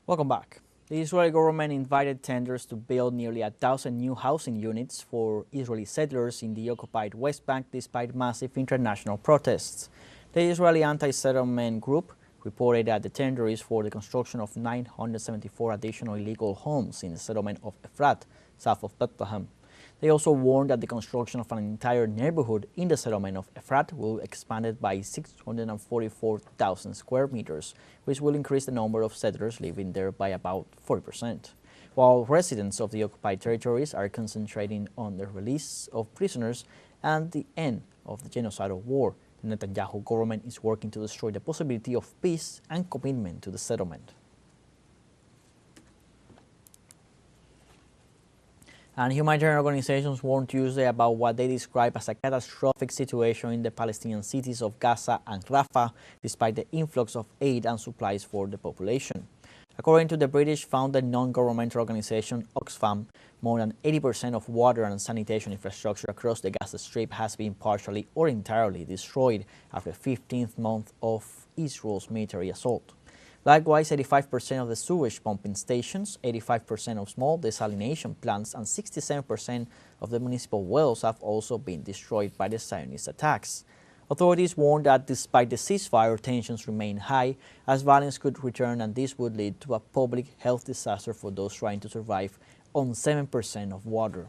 Welcome back. The Israeli government invited tenders to build nearly 1,000 new housing units for Israeli settlers in the occupied West Bank despite massive international protests. The Israeli anti-settlement group reported that the tender is for the construction of 974 additional illegal homes in the settlement of Efrat, south of Bethlehem. They also warned that the construction of an entire neighborhood in the settlement of Efrat will expand it by 644,000 square meters, which will increase the number of settlers living there by about 40%. While residents of the occupied territories are concentrating on the release of prisoners and the end of the genocidal war, the Netanyahu government is working to destroy the possibility of peace and commitment to the settlement. And humanitarian organizations warned Tuesday about what they describe as a catastrophic situation in the Palestinian cities of Gaza and Rafah, despite the influx of aid and supplies for the population. According to the British-founded non-governmental organization Oxfam, more than 80% of water and sanitation infrastructure across the Gaza Strip has been partially or entirely destroyed after the 15th month of Israel's military assault. Likewise, 85% of the sewage pumping stations, 85% of small desalination plants, and 67% of the municipal wells have also been destroyed by the Zionist attacks. Authorities warned that despite the ceasefire, tensions remain high as violence could return, and this would lead to a public health disaster for those trying to survive on 7% of water.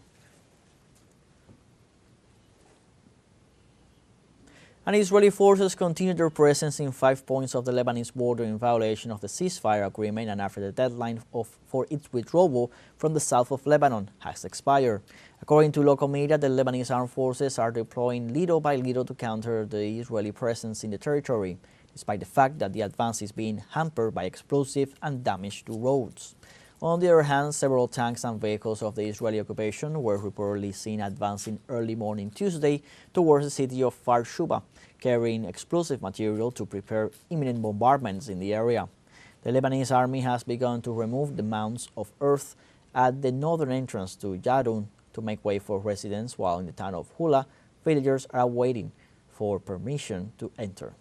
And Israeli forces continued their presence in 5 points of the Lebanese border in violation of the ceasefire agreement and after the deadline for its withdrawal from the south of Lebanon has expired. According to local media, the Lebanese armed forces are deploying little by little to counter the Israeli presence in the territory, despite the fact that the advance is being hampered by explosives and damage to roads. On the other hand, several tanks and vehicles of the Israeli occupation were reportedly seen advancing early morning Tuesday towards the city of Kfar Shuba, carrying explosive material to prepare imminent bombardments in the area. The Lebanese army has begun to remove the mounds of earth at the northern entrance to Yarun to make way for residents, while in the town of Hula, villagers are waiting for permission to enter.